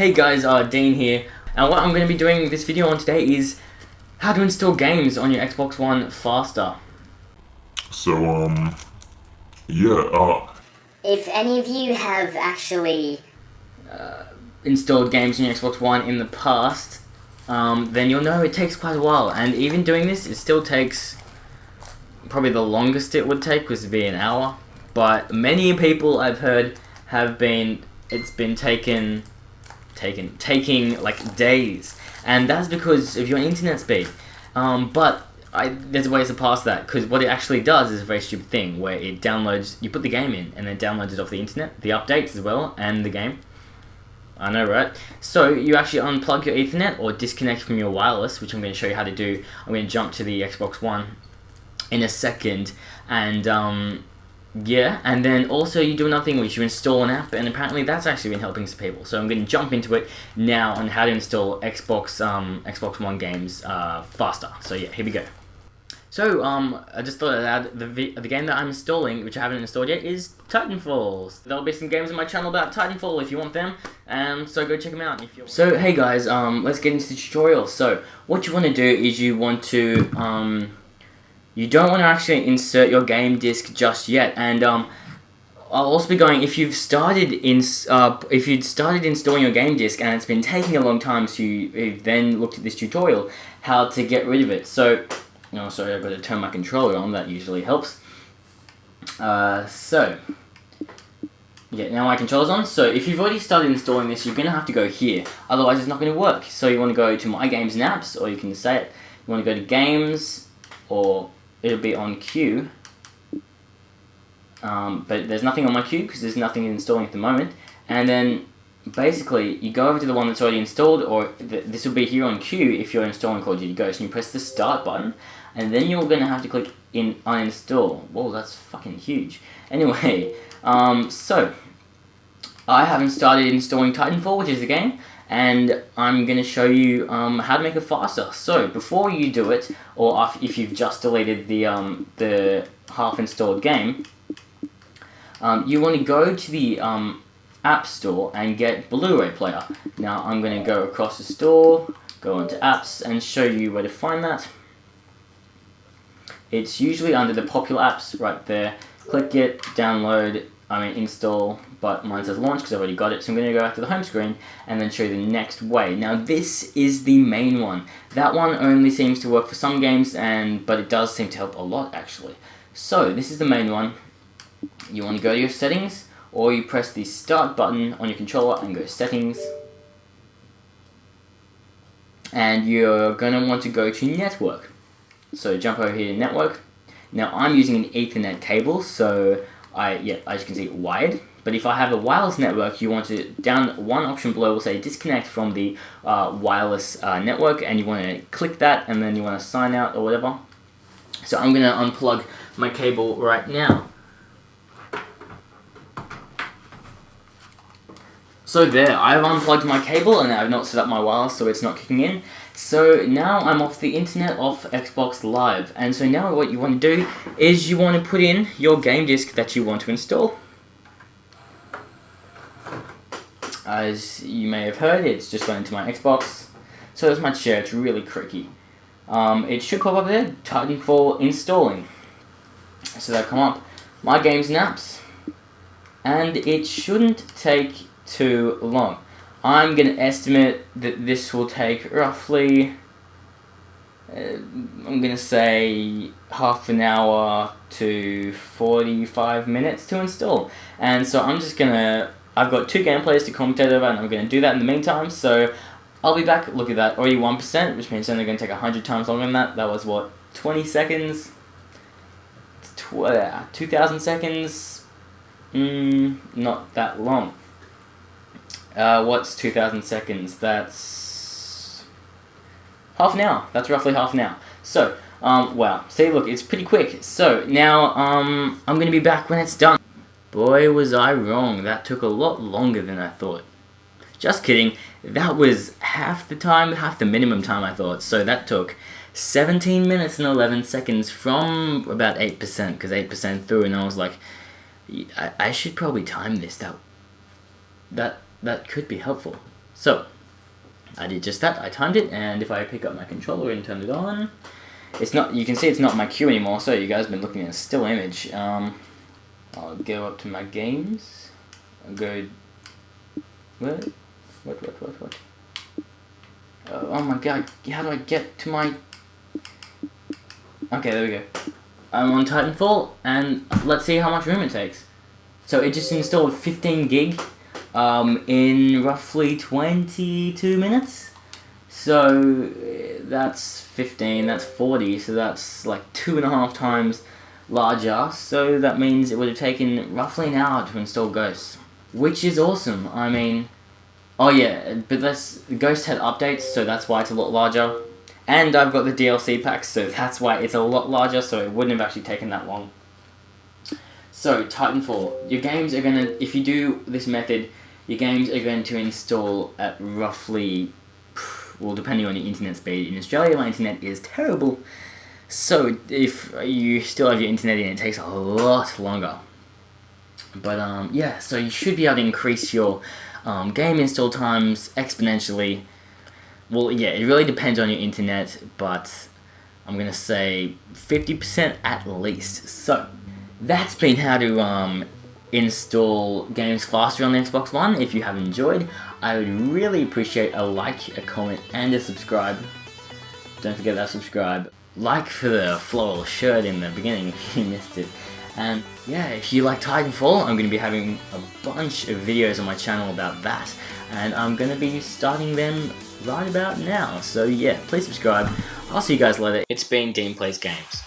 Hey guys, Dean here, and what I'm going to be doing this video on today is how to install games on your Xbox One faster. If any of you have actually installed games on your Xbox One in the past, then you'll know it takes quite a while, and even doing this, it still takes probably the longest it would take was to be an hour, but many people I've heard it's been taking like days, and that's because of your internet speed. But there's ways to pass that, because what it actually does is a very stupid thing where it downloads, you put the game in and then downloads it off the internet, the updates as well, and the game. I know, right? So you actually unplug your Ethernet or disconnect from your wireless, which I'm going to show you how to do. I'm going to jump to the Xbox One in a second, and yeah, and then also you do another thing which you install an app, and apparently that's actually been helping some people. So I'm going to jump into it now on how to install Xbox One games faster. So yeah, here we go. So I just thought I'd add the game that I'm installing, which I haven't installed yet, is Titanfall. There'll be some games on my channel about Titanfall if you want them, so go check them out. So hey guys, let's get into the tutorial. So what you want to do is you want to you don't want to actually insert your game disc just yet, and I'll also be going, if you'd started installing your game disc and it's been taking a long time, so you've then looked at this tutorial how to get rid of it. So, sorry, I've got to turn my controller on, that usually helps. So, yeah, now my controller's on. So if you've already started installing this, you're going to have to go here, otherwise it's not going to work. So you want to go to My Games and Apps, or you can say it, you want to go to Games, or it'll be on queue, but there's nothing on my queue because there's nothing installing at the moment. And then basically you go over to the one that's already installed, or this will be here on queue if you're installing Call of Duty Ghosts, and you press the start button, and then you're going to have to click in uninstall. Whoa, that's fucking huge. Anyway, so I haven't started installing Titanfall, which is the game, and I'm going to show you how to make it faster. So before you do it, or if you've just deleted the half-installed game, you want to go to the App Store and get Blu-ray Player. Now I'm going to go across the store, go into Apps, and show you where to find that. It's usually under the popular apps right there. Click it, download, install, but mine says launch because I've already got it, so I'm going to go back to the home screen and then show you the next way. Now this is the main one. That one only seems to work for some games, but it does seem to help a lot actually. So this is the main one. You want to go to your settings, or you press the start button on your controller and go settings. And you're going to want to go to network. So jump over here to network. Now I'm using an Ethernet cable, so as you can see, wired. But if I have a wireless network, you want to, down one option below will say disconnect from the wireless network, and you want to click that, and then you want to sign out or whatever. So I'm going to unplug my cable right now. So there, I've unplugged my cable and I've not set up my wireless, so it's not kicking in. So now I'm off the internet, off Xbox Live, and so now what you want to do is you want to put in your game disc that you want to install. As you may have heard, it's just gone into my Xbox, so as much share, it's really tricky. It should pop up there, Titanfall installing. So that'll come up, My Games and Apps, and it shouldn't take too long. I'm going to estimate that this will take roughly, I'm going to say half an hour to 45 minutes to install. And so I'm just going to, I've got two gameplays to commentate over, and I'm going to do that in the meantime. So I'll be back. Look at that, already 1%, which means it's only going to take 100 times longer than that. That was what, 20 seconds? 2,000 seconds? Not that long. What's 2,000 seconds? That's half an hour. That's roughly half an hour. So, wow. See, look, it's pretty quick. So, now, I'm going to be back when it's done. Boy, was I wrong. That took a lot longer than I thought. Just kidding. That was half the time, half the minimum time I thought. So, that took 17 minutes and 11 seconds from about 8%, because 8% through, and I was like, I should probably time this. That could be helpful. So, I did just that. I timed it, and if I pick up my controller and turn it on, it's not. You can see it's not my queue anymore. So you guys have been looking at a still image. I'll go up to my games. I'll go. What? Oh my god! How do I get to my? Okay, there we go. I'm on Titanfall, and let's see how much room it takes. So it just installed 15 gig in roughly 22 minutes. So that's 15, that's 40, so that's like 2.5 times larger. So that means it would have taken roughly an hour to install Ghost, which is awesome. I mean, oh yeah, but Ghost had updates, so that's why it's a lot larger. And I've got the DLC packs, so that's why it's a lot larger, so it wouldn't have actually taken that long. So, Titanfall, your games are gonna, if you do this method, your games are going to install at roughly, well, depending on your internet speed. In Australia, my internet is terrible, so if you still have your internet in, it takes a lot longer. But, yeah, so you should be able to increase your game install times exponentially. Well, yeah, it really depends on your internet, but I'm going to say 50% at least. So, that's been how to install games faster on the Xbox One. If you have enjoyed, I would really appreciate a like, a comment, and a subscribe. Don't forget that subscribe. Like for the floral shirt in the beginning if you missed it. And yeah, if you like Titanfall, I'm going to be having a bunch of videos on my channel about that. And I'm going to be starting them right about now. So yeah, please subscribe. I'll see you guys later. It's been Dean Plays Games.